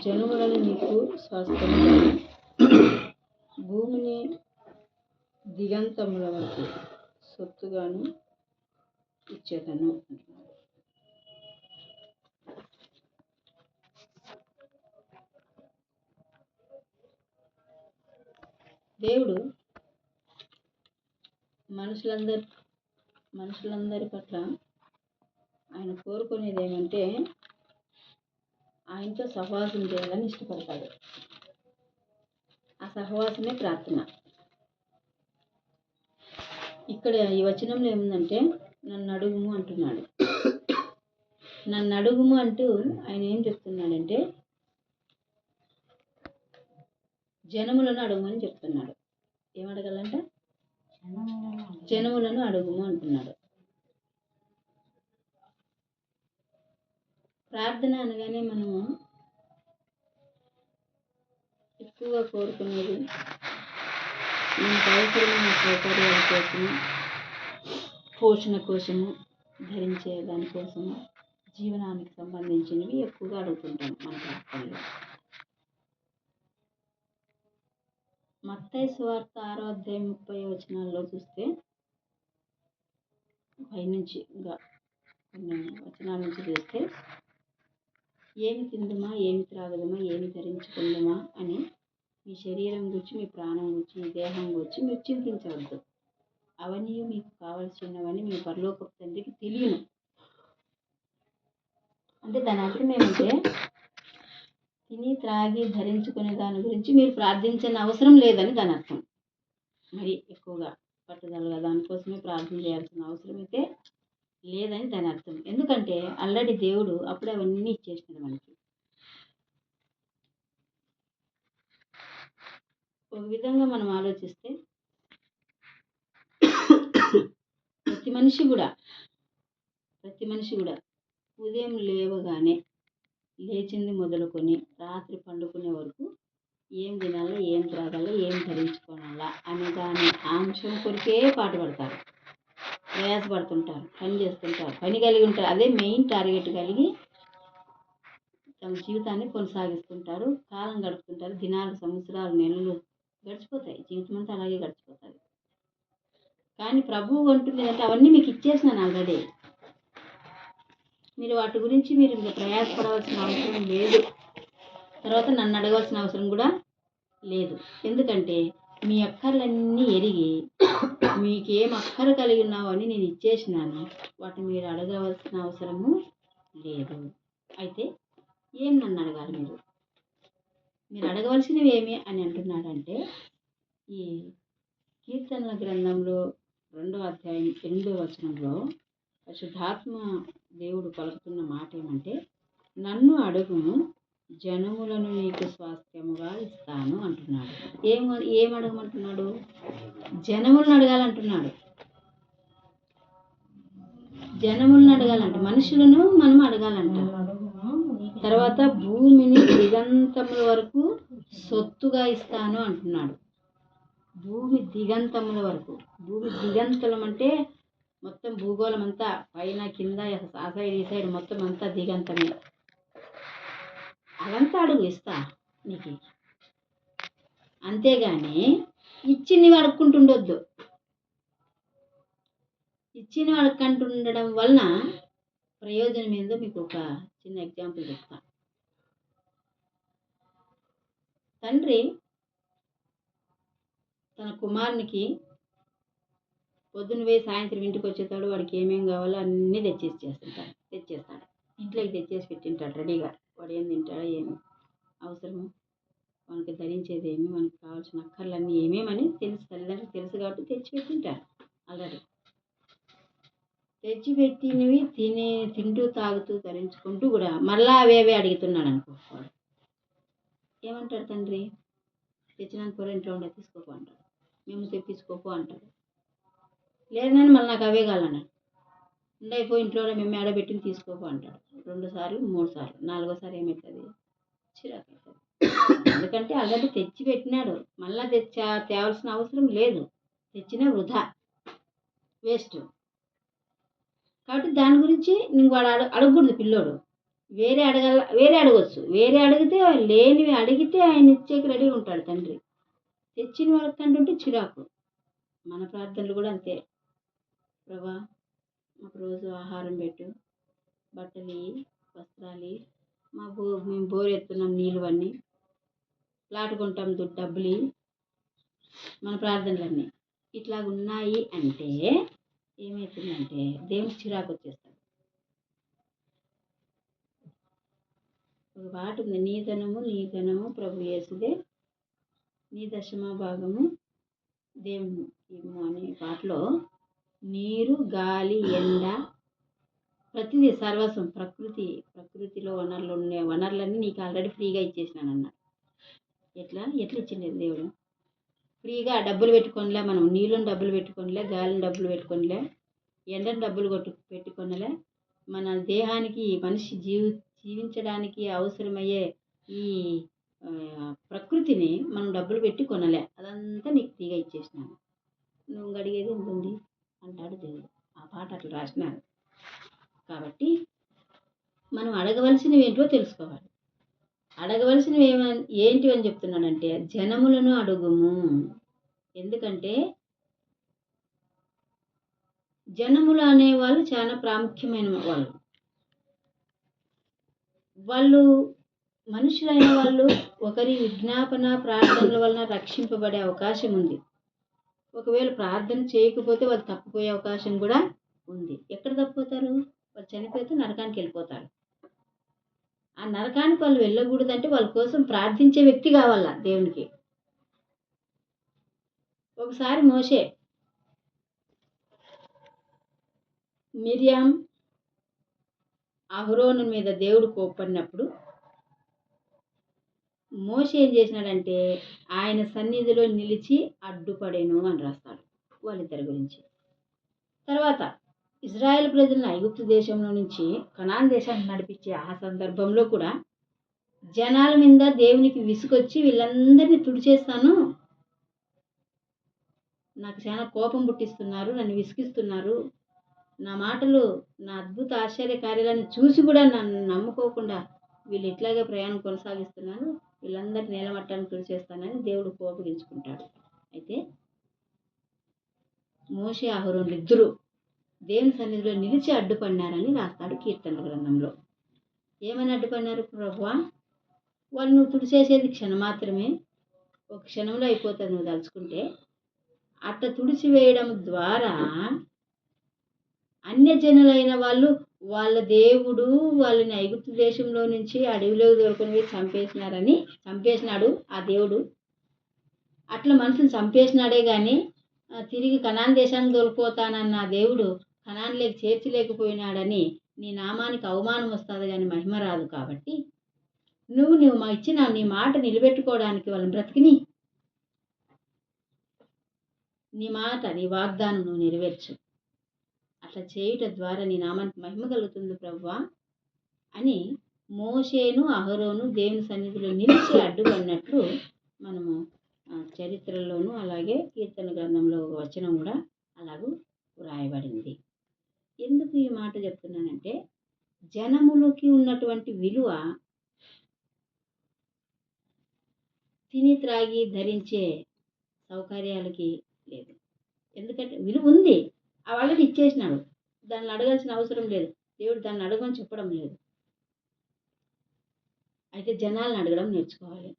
జనములను నీకు స్వాస్థ్యము, భూమిని దిగంతముల వరకు సొత్తుగాను ఇచ్చేదను అంటున్నాడు. దేవుడు మనుషులందరి పట్ల ఆయన కోరుకునేది ఏమంటే ఆయనతో సహవాసం చేయాలని ఇష్టపడతాడు. ఆ సహవాసమే ప్రార్థన. ఇక్కడ ఈ వచనంలో ఏముందంటే నన్ను అడుగుము అంటున్నాడు. నన్ను అడుగుము అంటూ ఆయన ఏం చెప్తున్నాడంటే జనములను అడుగుమని చెప్తున్నాడు. ఏమడగాలంట? జనములను అడుగుము అంటున్నాడు. ప్రార్థన అనగానే మనము ఎక్కువగా కోరుకునేది మనకు అవసరమైన సౌకర్యాల కోసము, పోషణ కోసము, ధరించే దానికోసము, జీవనానికి సంబంధించినవి ఎక్కువగా అడుగుతుంటాం మన ప్రార్థనలో. మత్తయి సువార్త 6:30 చూస్తే పైనుంచి ఇంకా కొన్ని వచనాల నుంచి చూస్తే ఏమి తిందుమా, ఏమి త్రాగుదమా, ఏమి ధరించుకుందామా అని మీ శరీరం గురించి, మీ ప్రాణం గురించి, మీ దేహం గురించి మీరు చింతించవద్దు. అవన్నీ మీకు కావాల్సినవని మీ పరలోకపు తండ్రికి తెలియను. అంటే దాని అర్థం ఏమంటే తిని త్రాగి ధరించుకునే దాని గురించి మీరు ప్రార్థించని అవసరం లేదని దాని అర్థం. మరి ఎక్కువగా పట్టుదలగా దానికోసమే ప్రార్థన చేయాల్సిన అవసరం అయితే లేదని దాని అర్థం. ఎందుకంటే ఆల్రెడీ దేవుడు అప్పుడే అవన్నీ ఇచ్చేసినాడు మనకి. ఒక విధంగా మనం ఆలోచిస్తే ప్రతి మనిషి కూడా ఉదయం లేవగానే లేచింది మొదలుకొని రాత్రి పండుకునే వరకు ఏం తినాలా, ఏం త్రాగాలా, ఏం ధరించుకోవాలా అనే దాని అంశం కొరికే పాటుపడతారు, ప్రయాసపడుతుంటారు, పని చేస్తుంటారు, పని కలిగి ఉంటారు. అదే మెయిన్ టార్గెట్ కలిగి తమ జీవితాన్ని కొనసాగిస్తుంటారు, కాలం గడుపుతుంటారు. దినాలు, సంవత్సరాలు, నెలలు గడిచిపోతాయి. జీవితం అంతా అలాగే గడిచిపోతుంది. కానీ ప్రభువు అంటుంది అంటే అవన్నీ మీకు ఇచ్చేసినాను ఆల్రెడీ. మీరు వాటి గురించి మీరు ఇంకా ప్రయాసపడవలసిన అవసరం లేదు. తర్వాత నన్ను అడగవలసిన అవసరం కూడా లేదు. ఎందుకంటే మీ అక్కర్లన్నీ ఎరిగి మీకేం అక్కర కలిగి ఉన్నావు అని నేను ఇచ్చేసినాను. వాటిని మీరు అడగవలసిన అవసరము లేదు. అయితే ఏం నన్ను అడగాలి? మీరు అడగవలసినవి ఏమి అని అంటున్నాడంటే ఈ కీర్తనల గ్రంథంలో 2వ అధ్యాయం 8వ వచనంలో పరిశుద్ధాత్మ దేవుడు పలుకుతున్న మాట ఏమంటే నన్ను అడుగుము, జనములను నీకు స్వాస్థ్యముగా ఇస్తాను అంటున్నాడు. ఏం అడగమంటున్నాడు? జనములను అడగాలంటున్నాడు. జనములను అడగాలంట, మనుషులను మనం అడగాలంట. తర్వాత భూమిని దిగంతముల వరకు సొత్తుగా ఇస్తాను అంటున్నాడు. భూమి దిగంతముల వరకు. భూమి దిగంతలం అంటే మొత్తం భూగోళం అంతా పైన కింద ఆ సైడ్ ఈ సైడ్ మొత్తం అంతా దిగంతమే. అదంతా అడుగు, ఇస్తా నీకు. అంతేగాని ఇచ్చినవి అడుక్కుంటుండొద్దు. ఇచ్చినవి అడుక్కుంటుండడం వలన ప్రయోజనం ఏందో మీకు ఒక చిన్న ఎగ్జాంపుల్ చెప్తా. తండ్రి తన కుమారునికి పొద్దున పోయి సాయంత్రం ఇంటికి వచ్చేతాడు. వాడికి ఏమేం కావాలో అన్నీ తెచ్చేస్తాడు. ఇంట్లోకి తెచ్చేసి పెట్టింటాడు రెడీగా. వాడు ఏం తింటాడో, ఏమి అవసరము, మనకి ధరించేది ఏమి, మనకు కావాల్సిన అక్కర్లన్నీ ఏమేమని తల్లిదండ్రులకు తెలుసు కాబట్టి తెచ్చిపెట్టింటాడు ఆల్రెడీ. తెచ్చిపెట్టినవి తింటూ తాగుతూ ధరించుకుంటూ కూడా మళ్ళా అవేవే అడుగుతున్నాడు అనుకో. వాడు ఏమంటాడు? తండ్రి తెచ్చినాను కూర ఇంట్లో ఉండే తీసుకోపో అంటాడు. మేము తెప్పించుకోపో అంటాడు. లేదని మళ్ళీ నాకు అవే కావాలన్నాడు. ఉండైపోయి ఇంట్లోనే మేము ఆడబెట్టింది తీసుకోపో అంటాడు. 2 సార్లు 3 సార్లు, 4వసారి ఏమవుతుంది? చిరాకు అవుతుంది. ఎందుకంటే ఆల్రెడీ తెచ్చి పెట్టినాడు. మళ్ళీ తేవాల్సిన అవసరం లేదు. తెచ్చిన వృధా, వేస్ట్. కాబట్టి దాని గురించి వాడు అడగకూడదు పిల్లోడు. వేరే అడగొచ్చు. వేరే అడిగితే లేనివి అడిగితే ఆయన ఇచ్చేకి రెడీగా ఉంటాడు తండ్రి. తెచ్చిన వాళ్ళకి అంటుంటే చిరాకు. మన ప్రార్థనలు కూడా అంతే. ప్రభా మాకు రోజు ఆహారం పెట్టు, బట్టలు, వస్త్రాలు, మేము బోర్ ఎత్తున్నాం నీళ్ళు అన్నీ, ప్లాట్ కొంటాం డబ్బులు, మన ప్రార్థనలన్నీ ఇట్లా ఉన్నాయి అంటే ఏమవుతుందంటే దేవునికి చిరాకు వచ్చేస్తాడు. ఒక పాట ఉంది, నీ ధనము ప్రభు యేసుదే, నీ దశమ భాగము దేవుని ఇమ్ము అనే పాటలో నీరు, గాలి, ఎండ, ప్రతిదీ సర్వస్వం, ప్రకృతిలో వనరులన్నీ నీకు ఆల్రెడీ ఫ్రీగా ఇచ్చేసినాను అన్నాడు. ఎట్లా ఇచ్చిండేది దేవుడు? ఫ్రీగా డబ్బులు పెట్టుకోనిలే, మనం నీళ్ళని డబ్బులు పెట్టుకోనిలే, గాలిని డబ్బులు పెట్టుకోనిలే, ఎండను డబ్బులు పెట్టుకోనిలే. మన దేహానికి మనిషి జీవించడానికి అవసరమయ్యే ఈ ప్రకృతిని మనం డబ్బులు పెట్టి కొనలే, అదంతా నీకు ఫ్రీగా ఇచ్చేసినాను, నువ్వు అడిగేది ఎంత ఉంది అంటాడు దేవుడు. ఆ పాట అట్లా రాసినారు. కాబట్టి మనం అడగవలసినవి ఏంటో తెలుసుకోవాలి. అడగవలసినవి ఏంటి అని చెప్తున్నానంటే జనములను అడుగుము. ఎందుకంటే జనములు అనేవాళ్ళు చాలా ప్రాముఖ్యమైన వాళ్ళు మనుషులైన వాళ్ళు ఒకరి విజ్ఞాపన ప్రార్థనల వలన రక్షింపబడే అవకాశం ఉంది. ఒకవేళ ప్రార్థన చేయకపోతే వాళ్ళు తప్పిపోయే అవకాశం కూడా ఉంది. ఎక్కడ తప్పిపోతారు? వాళ్ళు చనిపోతే నరకానికి వెళ్ళిపోతారు. ఆ నరకానికి వాళ్ళు వెళ్ళకూడదంటే వాళ్ళ కోసం ప్రార్థించే వ్యక్తి కావాలా దేవునికి. ఒకసారి మోషే, మిరియాం, అహరోను మీద దేవుడు కోప్పడినప్పుడు మోషే ఏం చేసినాడంటే ఆయన సన్నిధిలో నిలిచి అడ్డుపడేను అని రాస్తాడు వాళ్ళిద్దరి గురించి. తర్వాత ఇజ్రాయెల్ ప్రజలను ఐగుప్తు దేశంలో నుంచి కనాన్ దేశానికి నడిపించే ఆ సందర్భంలో కూడా జనాల మీద దేవునికి విసుకొచ్చి వీళ్ళందరినీ తుడిచేస్తాను, నాకు చాలా కోపం పుట్టిస్తున్నారు, నన్ను విసిగిస్తున్నారు, నా మాటలు, నా అద్భుత ఆశ్చర్య కార్యాలను చూసి కూడా నన్ను నమ్ముకోకుండా వీళ్ళు ఇట్లాగే ప్రయాణం కొనసాగిస్తున్నారు, వీళ్ళందరినీ నేలమట్టానికి తుడిచేస్తానని దేవుడు కోపగించుకుంటాడు. అయితే మోషే అహరోను ఇద్దరు దేవుని సన్నిధిలో నిలిచి అడ్డుపడినారని రాస్తాడు కీర్తనల గ్రంథంలో. ఏమని అడ్డుపడినారు? ప్రభువా, వాళ్ళు నువ్వు తుడిచేసేది క్షణం మాత్రమే, ఒక క్షణంలో అయిపోతుంది నువ్వు తలుచుకుంటే. అట్లా తుడిచివేయడం ద్వారా అన్యజనులైన వాళ్ళు వాళ్ళ దేవుడు వాళ్ళని ఐగుప్తు దేశంలో నుంచి అడవిలోకి దొరుకుని చంపేసినాడు ఆ దేవుడు. అట్లా మనుషులు చంపేసినాడే కానీ తిరిగి కనాన్ దేశానికి దొరికిపోతానన్న దేవుడు కనాన్లోకి చేర్చలేకపోయినాడని నీ నామానికి అవమానం వస్తుంది కానీ మహిమ రాదు. కాబట్టి నువ్వు మా ఇచ్చిన నీ మాట నిలబెట్టుకోవడానికి వాళ్ళని బ్రతికిని, నీ మాట, నీ వాగ్దానం నువ్వు నెరవేర్చు. అట్లా చేయుట ద్వారా నీ నామానికి మహిమ కలుగుతుంది ప్రభువా అని మోషేను అహరోను దేవుని సన్నిధిలో నిలిచి అడ్డుపడినట్లు మనము చరిత్రలోను అలాగే కీర్తన గ్రంథంలో ఒక వచనం కూడా అలాగూ వ్రాయబడింది. ఎందుకు ఈ మాట చెప్తున్నానంటే జనములకి ఉన్నటువంటి విలువ తిని త్రాగి ధరించే సౌకర్యాలకి లేదు. ఎందుకంటే విలువ ఉంది, వాళ్ళకి ఇచ్చేసినాడు, దాన్ని అడగాల్సిన అవసరం లేదు, దేవుడు దాన్ని అడగమని చెప్పడం లేదు. అయితే జనాలను అడగడం నేర్చుకోవాలి,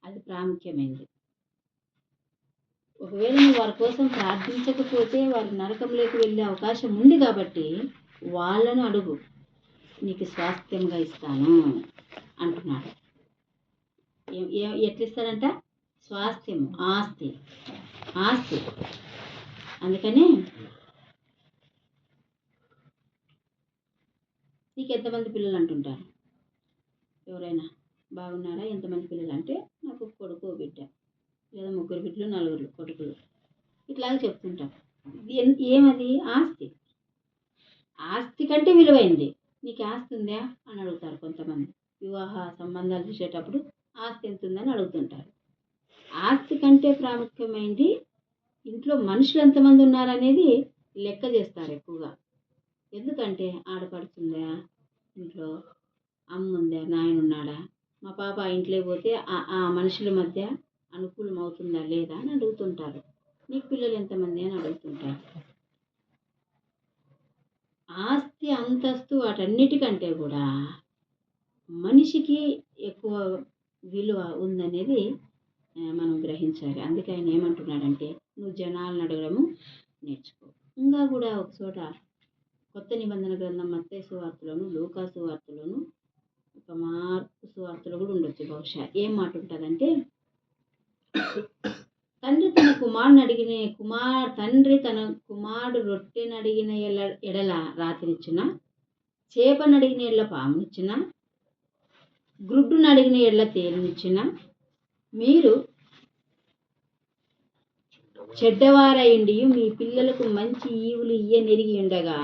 అది ప్రాముఖ్యమైనది. ఒకవేళ నువ్వు వారి కోసం ప్రార్థించకపోతే వారి నరకంలోకి వెళ్ళే అవకాశం ఉంది. కాబట్టి వాళ్ళను అడుగు, నీకు స్వాస్థ్యంగా ఇస్తాను అంటున్నాడు. ఎట్లా ఇస్తాడంట? స్వాస్థ్యం, ఆస్తి. అందుకని నీకు ఎంతమంది పిల్లలు అంటుంటారు? ఎవరైనా బాగున్నారా, ఎంతమంది పిల్లలు అంటే నాకు కొడుకు బిడ్డ, లేదా 3 బిడ్డలు 4 కొడుకులు, ఇట్లాగే చెప్తుంటాం. ఏమది? ఆస్తి. ఆస్తి కంటే విలువైంది. నీకు ఆస్తి ఉందా అని అడుగుతారు కొంతమంది. వివాహ సంబంధాలు చూసేటప్పుడు ఆస్తి ఎంత ఉందని అడుగుతుంటారు. ఆస్తి కంటే ప్రాముఖ్యమైనది ఇంట్లో మనుషులు ఎంతమంది ఉన్నారనేది లెక్క చేస్తారు ఎక్కువగా. ఎందుకంటే ఆడపడుతుందా, ఇంట్లో అమ్మ ఉందా, నాయన ఉన్నాడా, మా పాప ఆ ఇంట్లో పోతే ఆ మనుషుల మధ్య అనుకూలం అవుతుందా లేదా అని అడుగుతుంటారు. నీకు పిల్లలు ఎంతమంది అని అడుగుతుంటారు. ఆస్తి అంతస్తు వాటన్నిటికంటే కూడా మనిషికి ఎక్కువ విలువ ఉందనేది మనం గ్రహించాలి. అందుకే ఆయన ఏమంటున్నాడంటే, నువ్వు జనాలను అడగడము నేర్చుకో. ఇంకా కూడా ఒక చోట కొత్త నిబంధన గ్రంథం మత్తయి సువార్తలోను, లూకా సువార్తలోను, ఒక మార్కు సువార్తలో కూడా ఉండొచ్చు బహుశా. ఏం మాట ఉంటుందంటే, తండ్రి తన కుమారుడు రొట్టెను అడిగిన ఎడల రాతినిచ్చిన, చేపను అడిగిన ఎడల పామునిచ్చిన, గ్రుడ్డును అడిగిన ఎడల తేలునిచ్చిన, మీరు చెడ్డవారయుండి మీ పిల్లలకు మంచి ఈవులు ఇయ్యనెరిగి ఉండగా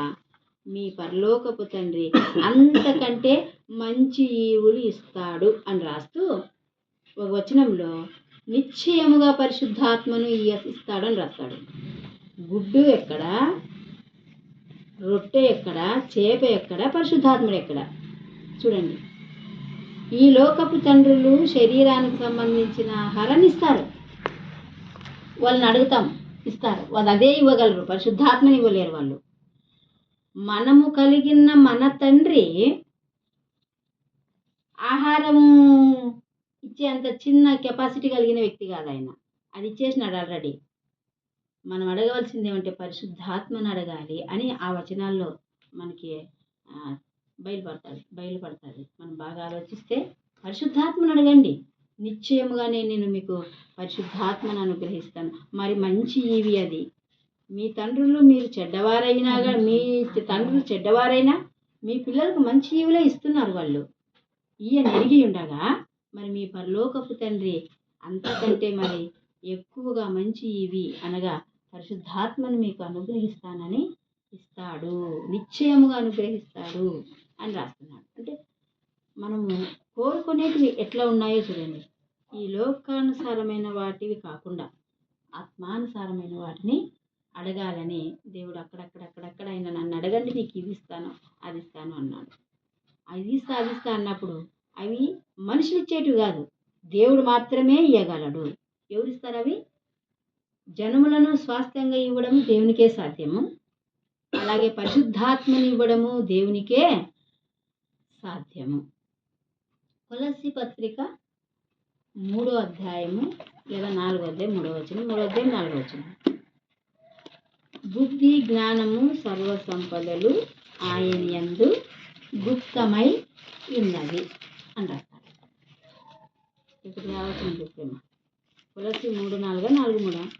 మీ పరలోకపు తండ్రి అంతకంటే మంచి ఈవులు ఇస్తాడు అని రాస్తూ ఒక వచనంలో నిశ్చయముగా పరిశుద్ధాత్మను ఇస్తాడని రాస్తాడు. గుడ్డు ఎక్కడ, రొట్టె ఎక్కడ, చేప ఎక్కడ, పరిశుద్ధాత్ముడు ఎక్కడ? చూడండి, ఈ లోకపు తండ్రులు శరీరానికి సంబంధించిన ఆహారాన్ని ఇస్తారు, వాళ్ళని అడుగుతాం ఇస్తారు, వాళ్ళు అదే ఇవ్వగలరు, పరిశుద్ధాత్మని ఇవ్వలేరు వాళ్ళు. మనము కలిగిన మన తండ్రి ఆహారము ఇచ్చే అంత చిన్న కెపాసిటీ కలిగిన వ్యక్తి కాదు ఆయన. అది ఇచ్చేసినాడు ఆల్రెడీ. మనం అడగవలసింది ఏమంటే పరిశుద్ధాత్మను అడగాలి అని ఆ వచనాల్లో మనకి బయలుపడుతుంది. మనం బాగా ఆలోచిస్తే పరిశుద్ధాత్మను అడగండి, నిశ్చయముగానే నేను మీకు పరిశుద్ధాత్మను అనుగ్రహిస్తాను. మరి మంచి ఈవి అది. మీ తండ్రులు మీరు చెడ్డవారైనా, మీ తండ్రులు చెడ్డవారైనా మీ పిల్లలకు మంచి ఈవులే ఇస్తున్నారు వాళ్ళు. ఈయన ఎరిగి ఉండగా మరి మీ పరలోకపు తండ్రి అంతకంటే మరి ఎక్కువగా మంచి ఈవి అనగా పరిశుద్ధాత్మను మీకు అనుగ్రహిస్తానని ఇస్తాడు, నిశ్చయముగా అనుగ్రహిస్తాడు అని రాస్తున్నాడు. అంటే మనము కోరుకునేటివి ఎట్లా ఉన్నాయో చూడండి. ఈ లోకానుసారమైన వాటివి కాకుండా ఆత్మానుసారమైన వాటిని అడగాలని దేవుడు అక్కడక్కడ ఆయన నన్ను అడగండి నీకు ఇది ఇస్తాను అది ఇస్తాను అన్నాడు. అది సాధిస్తా అన్నప్పుడు అవి మనుషులు ఇచ్చేటివి కాదు, దేవుడు మాత్రమే ఇవ్వగలడు. ఎవరిస్తారు అవి? జనములను స్వాస్థ్యంగా ఇవ్వడము దేవునికే సాధ్యము, అలాగే పరిశుద్ధాత్మని ఇవ్వడము దేవునికే సాధ్యము. కొలస్సీ పత్రిక 3వ అధ్యాయము లేదా 4వ అధ్యాయం 3వ వచనం, 3వ అధ్యాయం 4వ వచనం. బుద్ధి జ్ఞానము సర్వ సంపదలు ఆయన యందు గుప్తమై ఉన్నది అని రాస్తాడు. ఇప్పుడు రావచనం చెప్పేమా, కొలస్సీ 3:4, 4:3.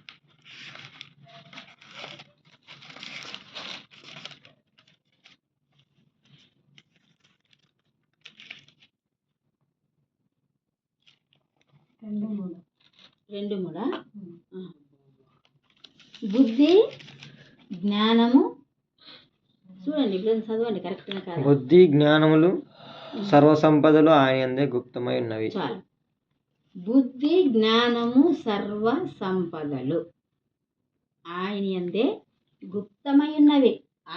రెండు మూడా? బుద్ధి జ్ఞానము, చూడండి ఇప్పుడు చదవండి కరెక్ట్గా కాదు. బుద్ధి జ్ఞానములు సర్వసంపదలు ఆయన యందే గుప్తమై ఉన్నవి. చాలు. బుద్ధి జ్ఞానము సర్వ సంపదలు ఆయన యందే గుప్తమై ఉన్నవి.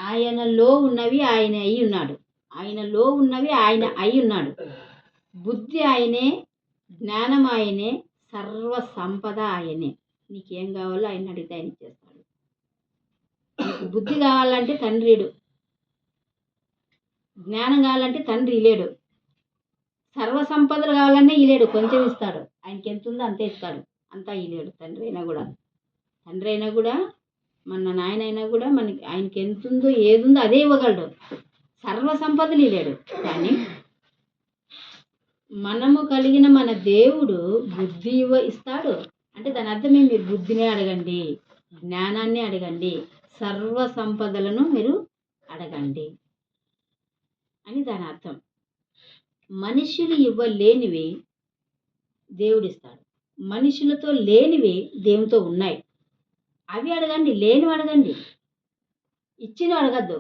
ఆయనలో ఉన్నవి ఆయన అయి ఉన్నాడు, ఆయనలో ఉన్నవి ఆయన అయి ఉన్నాడు. బుద్ధి ఆయనే, జ్ఞానం ఆయనే, సర్వ సంపద ఆయనే. నీకేం కావాలో ఆయన అడిగితే ఆయన ఇచ్చేస్తాడు. నీకు బుద్ధి కావాలంటే తండ్రిడు, జ్ఞానం కావాలంటే తండ్రి ఇలేడు, సర్వ సంపదలు కావాలన్నా ఇలేడు, కొంచెం ఇస్తాడు. ఆయనకి ఎంత ఉందో అంతే ఇస్తాడు, అంతా ఇలేడు. తండ్రి అయినా కూడా మన నాయన అయినా కూడా మనకి ఆయనకి ఎంత ఉందో ఏదుందో అదే ఇవ్వగలడు, సర్వ సంపదలు ఇలేడు. కానీ మనము కలిగిన మన దేవుడు బుద్ధి ఇస్తాడు. అంటే దాని అర్థమే మీరు బుద్ధినే అడగండి, జ్ఞానాన్ని అడగండి, సర్వ సంపదలను మీరు అడగండి అని దాని అర్థం. మనుషులు ఇవ్వలేనివి దేవుడిస్తాడు, మనుషులతో లేనివి దేవునితో ఉన్నాయి. అవి అడగండి, లేనివి అడగండి. ఇచ్చిన అడగద్దు,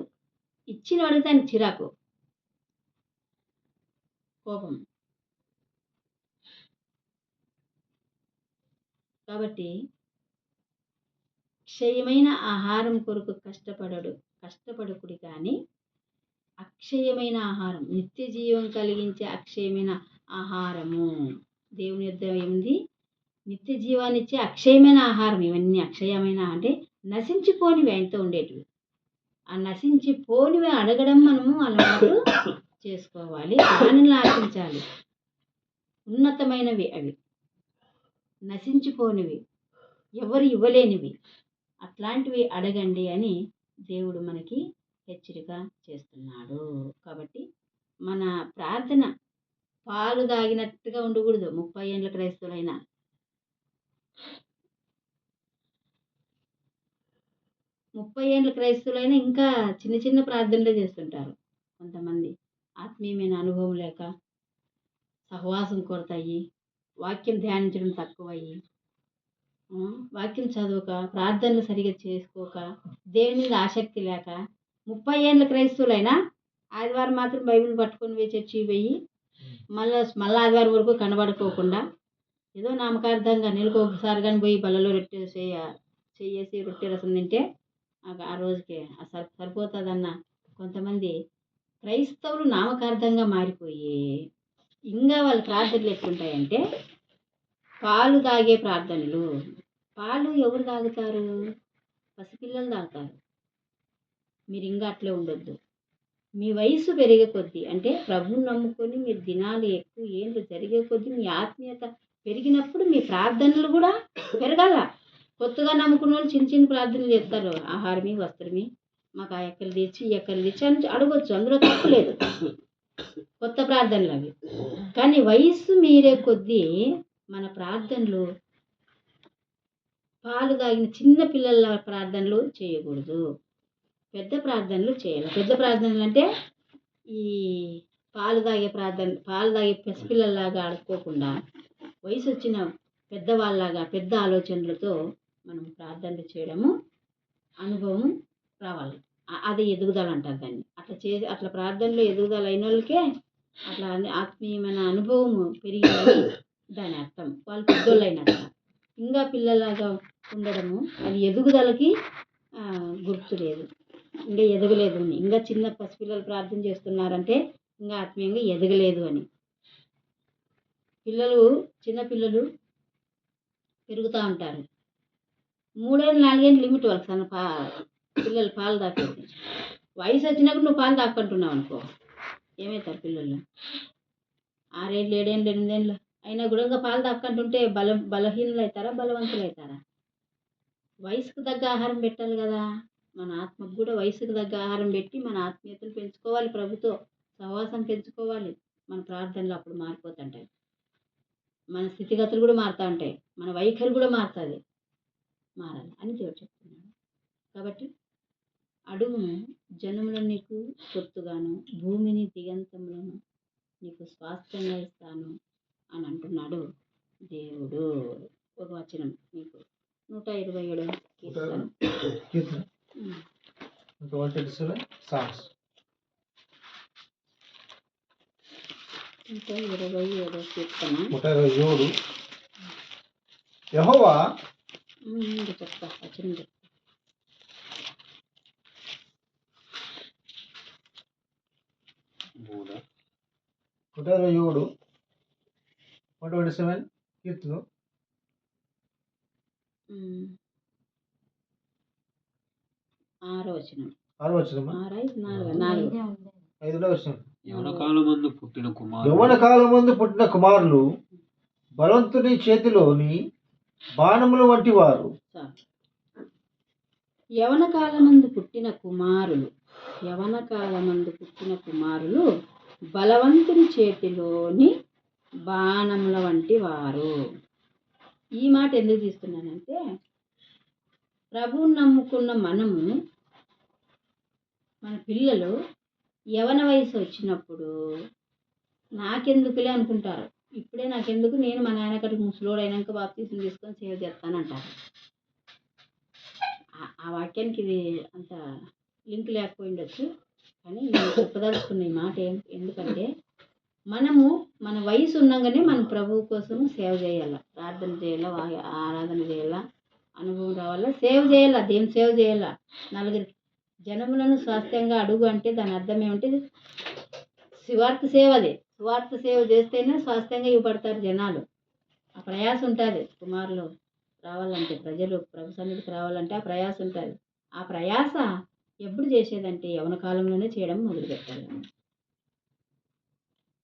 ఇచ్చిన అడిగితే ఆయనకి చిరాకు, కోపం. కాబట్టి క్షయమైన ఆహారం కొరకు కష్టపడకుడి కానీ అక్షయమైన ఆహారం, నిత్య జీవం కలిగించే అక్షయమైన ఆహారము. దేవుని యొద్ద ఏముంది? నిత్య జీవాన్ని ఇచ్చే అక్షయమైన ఆహారం. ఇవన్నీ అక్షయమైన అంటే నశించిపోనివి ఆయనతో ఉండేటివి. ఆ నశించిపోనివి అడగడం మనము అలవాటు చేసుకోవాలి. దానిని ఆశించాలి. ఉన్నతమైనవి అవి, నశించిపోనివి, ఎవరు ఇవ్వలేనివి. అట్లాంటివి అడగండి అని దేవుడు మనకి హెచ్చరిక చేస్తున్నాడు. కాబట్టి మన ప్రార్థన పాలు తాగినట్టుగా ఉండకూడదు. 30 ఏండ్ల క్రైస్తవులైనా 30 ఏండ్ల క్రైస్తవులైనా ఇంకా చిన్న చిన్న ప్రార్థనలే చేస్తుంటారు. కొంతమంది ఆత్మీయమైన అనుభవం లేక, సహవాసం కొరతయ్యి, వాక్యం ధ్యానించడం తక్కువయ్యి, వాక్యం చదవక, ప్రార్థనలు సరిగా చేసుకోక, దేవుని మీద ఆసక్తి లేక 30 ఏండ్ల క్రైస్తవులైనా ఆదివారం మాత్రం బైబిల్ పట్టుకొని పోయి చర్చికి పోయి మళ్ళీ ఆదివారం వరకు కనబడుకోకుండా ఏదో నామకార్థంగా నెలకు ఒకసారి కానీ పోయి బల్లలో రొట్టె చేసి రొట్టె రసం తింటే ఆ రోజుకి సరిపోతుందన్న కొంతమంది క్రైస్తవులు నామకార్థంగా మారిపోయి ఇంకా వాళ్ళ ప్రార్థనలు ఎట్లుంటాయంటే పాలు తాగే ప్రార్థనలు. పాలు ఎవరు తాగుతారు? పసిపిల్లలు తాగుతారు. మీరు ఇంకా అట్లే ఉండొద్దు. మీ వయసు పెరిగే కొద్దీ, అంటే ప్రభువుని నమ్ముకొని మీరు దినాలు ఎక్కువ ఏండ్లు జరిగే కొద్దీ మీ ఆత్మీయత పెరిగినప్పుడు మీ ప్రార్థనలు కూడా పెరగాల. కొత్తగా నమ్ముకున్న వాళ్ళు చిన్న చిన్న ప్రార్థనలు చేస్తారు. ఆహారమి, వస్త్రమి, మాకు ఆ ఎక్కలు తెచ్చి ఈ ఎక్కలు తెచ్చి అని అడగొచ్చు, అందులో తప్పు లేదు. కొత్త ప్రార్థనలు అవి. కానీ వయసు మీరే కొద్దీ మన ప్రార్థనలు పాలు తాగిన చిన్న పిల్లల ప్రార్థనలు చేయకూడదు. పెద్ద ప్రార్థనలు చేయాలి. పెద్ద ప్రార్థనలు అంటే ఈ పాలు తాగే పసిపిల్లల్లాగా ఆడుకోకుండా వయసు వచ్చిన పెద్దవాళ్ళలాగా పెద్ద ఆలోచనలతో మనం ప్రార్థనలు చేయడము అనుభవం రావాలి. అది ఎదుగుదల అంటారు దాన్ని. అట్లా ప్రార్థనలో ఎదుగుదల అయిన వాళ్ళకే అట్లా ఆత్మీయమైన అనుభవం పెరిగిందని దాని అర్థం. వాళ్ళు పెద్దోళ్ళు అయినట్ట. ఇంకా పిల్లలాగా ఉండడము అది ఎదుగుదలకి గుర్తు లేదు. ఇంకా ఎదగలేదు అని. ఇంకా చిన్న పసిపిల్లలు ప్రార్థన చేస్తున్నారంటే ఇంకా ఆత్మీయంగా ఎదగలేదు అని. చిన్నపిల్లలు పెరుగుతూ ఉంటారు. 3 ఏళ్ళు 4 ఏళ్ళు లిమిట్ వాళ్ళకి. పిల్లలు పాలు తాగేది. వయసు వచ్చినప్పుడు నువ్వు పాలు తాక్కుంటున్నావు అనుకో, ఏమవుతారు పిల్లలు? 6 ఏళ్ళు 7 ఏళ్ళు 8 ఏళ్ళు అయినా కూడా ఇంకా పాలు తాక్కుంటుంటే బలహీనలు అవుతారా, బలవంతులు అవుతారా? వయసుకు తగ్గ ఆహారం పెట్టాలి కదా. మన ఆత్మకు కూడా వయసుకు తగ్గ ఆహారం పెట్టి మన ఆత్మీయతను పెంచుకోవాలి. ప్రభుతో సహవాసం పెంచుకోవాలి. మన ప్రార్థనలు అప్పుడు మారిపోతుంటాయి. మన స్థితిగతులు కూడా మారుతూ ఉంటాయి. మన వైఖరి కూడా మారుతుంది. మారాలి అని దేవుడు చెప్తున్నాడు. కాబట్టి అడుగును, జనములను నీకు సొత్తుగాను, భూమిని దిగంతములను నీకు స్వాస్థ్యంగా ఇస్తాను అని అంటున్నాడు దేవుడు. ఒక వచనం మీకు 127 కీర్తన 127 కీర్తన 127. యెహోవా చెప్తా వచనం చెప్తా. 127 127 కీర్తన 6వ వచనం. 6వ వచనం 5వ వచనం. యవన కాలమందు పుట్టిన కుమారులు బలవంతుని చేతిలోని బాణముల వంటి వారు. యవన కాలమందు పుట్టిన కుమారులు బలవంతుని చేతిలోని బాణముల వంటి వారు. ఈ మాట ఎందుకు తీస్తున్నానంటే, ప్రభువుని నమ్ముకున్న మనము, మన పిల్లలు యవన వయసు వచ్చినప్పుడు నాకెందుకులే అనుకుంటారు. ఇప్పుడే నాకెందుకు, నేను మా నాయనకడికి ముసలోడు అయినాక బాప్తీసం తీసుకొని సేవ చేస్తానంటారు. ఆ వాక్యానికి ఇది అంత లింక్ లేకపోయిండొచ్చు. కానీ నేను చెప్పదలుచుకున్న ఈ మాట ఎందుకంటే, మనము మన వయసు ఉండగానే మన ప్రభువు కోసం సేవ చేయాల, ప్రార్థన చేయాల, ఆరాధన చేయాల, అనుభవం రావాలా, సేవ చేయాల, దేవుని సేవ చేయాల. నలుగురికి జనములను స్వాస్థ్యంగా అడుగు అంటే దాని అర్థం ఏమిటి? సువార్త సేవ. అది సువార్త సేవ చేస్తేనే స్వాస్థ్యంగా ఇవ్వబడతారు జనాలు. ఆ ప్రయాస ఉంటుంది. కుమారులు రావాలంటే, ప్రజలు ప్రభు సన్నిధికి రావాలంటే ఆ ప్రయాస ఉంటుంది. ఆ ప్రయాస ఎప్పుడు చేసేదంటే యవ్వన కాలంలోనే చేయడం మొదలుపెట్టాలి.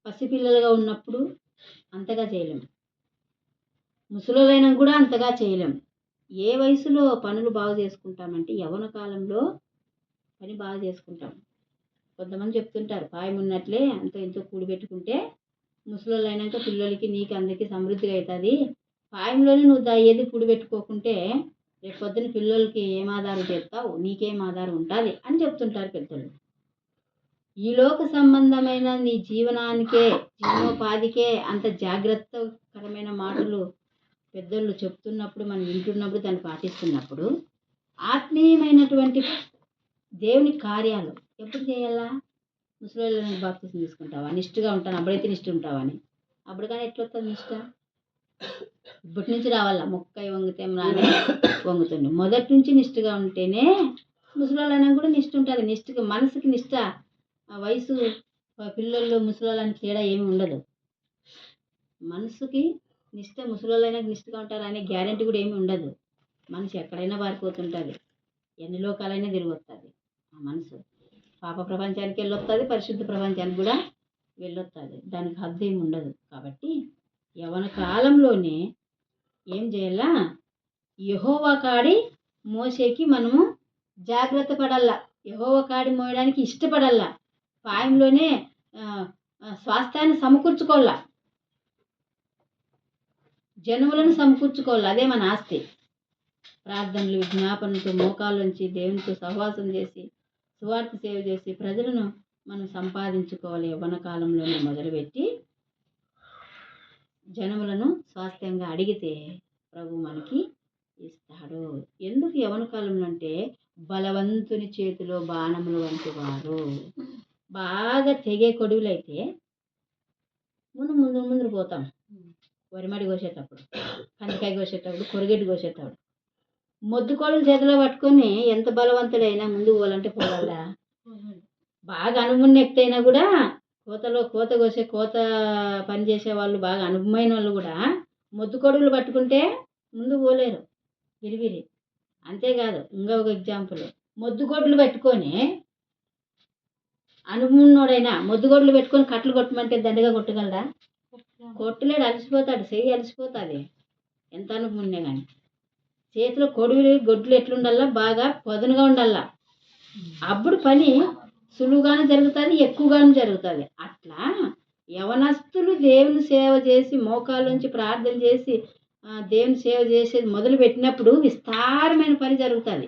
పసిపిల్లలుగా ఉన్నప్పుడు అంతగా చేయలేము, ముసలులైనా కూడా అంతగా చేయలేము. ఏ వయసులో పనులు బాగు చేసుకుంటామంటే యవ్వన కాలంలో పని బాగా చేసుకుంటాం. కొంతమంది చెప్తుంటారు పాయం ఉన్నట్లే అంత ఎంతో కూడిపెట్టుకుంటే ముసలోళ్ళు అయినాక పిల్లలకి నీకు అందరికీ సమృద్ధిగా అవుతుంది. పాయంలోనే నువ్వు ఏది కూడిపెట్టుకోకుంటే రేపు పొద్దున పిల్లలకి ఏం ఆధారం చేస్తావు, నీకేం ఆధారం ఉంటుంది అని చెప్తుంటారు పెద్దలు. ఈ లోక సంబంధమైన నీ జీవనోపాధికే అంత జాగ్రత్తకరమైన మాటలు పెద్దలు చెప్తున్నప్పుడు మనం వింటున్నప్పుడు దాన్ని పాటిస్తున్నప్పుడు ఆత్మీయమైనటువంటి దేవుని కార్యాలు ఎప్పుడు చేయాలా? ముసలిళ్ళని బాప్తిసం తీసుకుంటావా? నిష్ఠగా ఉంటాను అప్పుడైతే నిష్ఠ ఉంటావని. అప్పుడు కానీ ఎట్లా వస్తుంది నిష్ఠ? ఇప్పటి నుంచి రావాలా. మొక్కై వంగితే రానే వంగుతుంది. మొదటి నుంచి నిష్ఠగా ఉంటేనే ముసలిళ్ళైనా కూడా నిష్ఠ ఉంటుంది. నిష్ఠగా మనసుకి నిష్ఠ. వయసు పిల్లలు ముసలిళ్ళని తేడా ఏమి ఉండదు. మనసుకి నిష్ఠ ముసలిళ్ళైనా నిష్ఠగా ఉంటారు అనే గ్యారెంటీ కూడా ఏమి ఉండదు. మనిషి ఎక్కడైనా పారిపోతుంటుంది, ఎన్ని లోకాలైనా తిరిగి వస్తుంది. ఆ మనసు పాప ప్రపంచానికి వెళ్ళొస్తుంది, పరిశుద్ధ ప్రపంచానికి కూడా వెళ్ళొస్తుంది. దానికి హద్దు ఏమి ఉండదు. కాబట్టి యవ్వన కాలంలోనే ఏం చేయాలా? యెహోవా కాడి మోసేకి మనము జాగ్రత్త పడాలా. యెహోవా కాడి మోయడానికి ఇష్టపడాలా. పాయంలోనే స్వాస్థ్యాన్ని సమకూర్చుకోవాలా, జనములను సమకూర్చుకోవాలి. అదే మన ఆస్తి. ప్రార్థనలు విజ్ఞాపనలతో మోకాళ్ళుంచి దేవునితో సహవాసం చేసి సువార్త సేవ చేసి ప్రజలను మనం సంపాదించుకోవాలి. యవ్వన కాలంలోనే మొదలుపెట్టి జనములను స్వాస్థ్యంగా అడిగితే ప్రభు మనకి ఇస్తాడు. ఎందుకు యవ్వన కాలంలో అంటే బలవంతుని చేతిలో బాణములు వంటి వారు. బాగా తెగే కొడువులైతే ముందు పోతాం. వరిమడి కోసేటప్పుడు, కందికాయ కోసేటప్పుడు, కొరగెడ్డు కోసేటప్పుడు మొద్దుకోళ్ళని చేతిలో పట్టుకొని ఎంత బలవంతుడైనా ముందు పోవాలంటే పోవాలా? బాగా అనుభవం ఎక్తైనా కూడా కోత పని చేసే వాళ్ళు బాగా అనుభవమైన వాళ్ళు కూడా మొద్దుకొడుగులు పట్టుకుంటే ముందు పోలేరు, విరివిరి. అంతేకాదు ఇంకా ఒక ఎగ్జాంపుల్, మొద్దుగొడ్లు పెట్టుకొని అనుభవన్నోడైనా మొద్దుగొడ్లు పెట్టుకొని కట్లు కొట్టమంటే దండగా కొట్టగలరా? కొట్టలేడు, అలసిపోతాడు, చెయ్యి అలసిపోతుంది ఎంత అనుభవం ఉన్నా కానీ. చేతిలో గొడ్లు ఎట్లుండాలా? బాగా పదునుగా ఉండాలా. అప్పుడు పని సులువుగానే జరుగుతుంది, ఎక్కువగానే జరుగుతుంది. అట్లా యవనస్తులు దేవుని సేవ చేసి మోకాళ్ళ ప్రార్థన చేసి దేవుని సేవ చేసేది మొదలు పెట్టినప్పుడు విస్తారమైన పని జరుగుతుంది.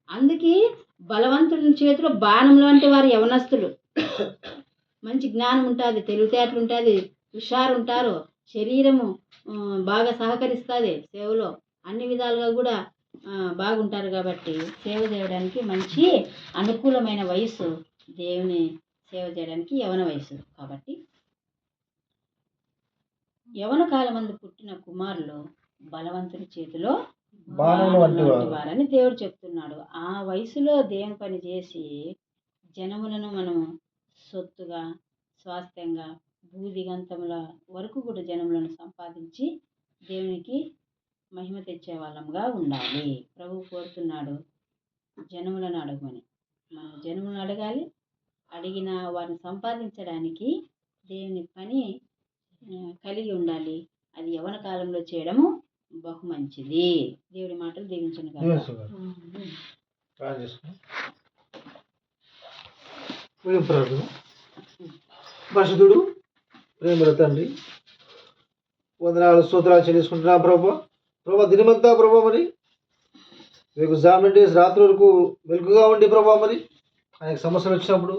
అందుకే బలవంతుని చేతిలో బాణంలో అంటే వారు యవనస్తులు. మంచి జ్ఞానం ఉంటుంది, తెలివితేటలు ఉంటుంది, హుషారు ఉంటారు, శరీరము బాగా సహకరిస్తుంది సేవలో, అన్ని విధాలుగా కూడా బాగుంటారు. కాబట్టి సేవ చేయడానికి మంచి అనుకూలమైన వయసు దేవుని సేవ చేయడానికి యవన వయసు. కాబట్టి యవన కాలమందు పుట్టిన కుమారులు బలవంతుని చేతిలో బాణములు వంటి వారని దేవుడు చెప్తున్నాడు. ఆ వయసులో దేవుని పని చేసి జనములను మనం సొత్తుగా స్వాస్థ్యంగా భూదిగంతముల వరకు కూడా జనములను సంపాదించి దేవునికి మహిమ తెచ్చే వాళ్ళంగా ఉండాలి. ప్రభు కోరుతున్నాడు జనములను అడగమని. మనం జనములను అడగాలి. అడిగిన వారిని సంపాదించడానికి దేవుని పని కలిగి ఉండాలి. అది యవ్వన కాలంలో చేయడము బహు మంచిది. దేవుడి మాటలు దీవించను కదా. పరిశుద్ధుడు ప్రేమల తండ్రి, వందనాలు స్తోత్రాలు చెల్లించుకుంటున్నా ప్రభా దినమంతా ప్రభా మరి మీకు జామెంట్ చేసి రాత్రి వరకు వెలుగుగా ఉండి ప్రభా మరి ఆయనకు సమస్యలు వచ్చినప్పుడు,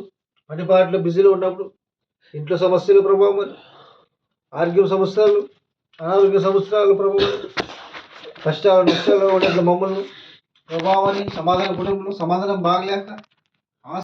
పనిపాట్లు బిజీలో ఉన్నప్పుడు, ఇంట్లో సమస్యలు ప్రభావ మరి ఆరోగ్యం సమస్యలు, అనారోగ్య సమస్యలు ప్రభావ, కష్టాలు నష్టాలు ఉండేట్లు మమ్మల్ని ప్రభావాన్ని సమాధాన కుటుంబంలో సమాధానం బాగలేక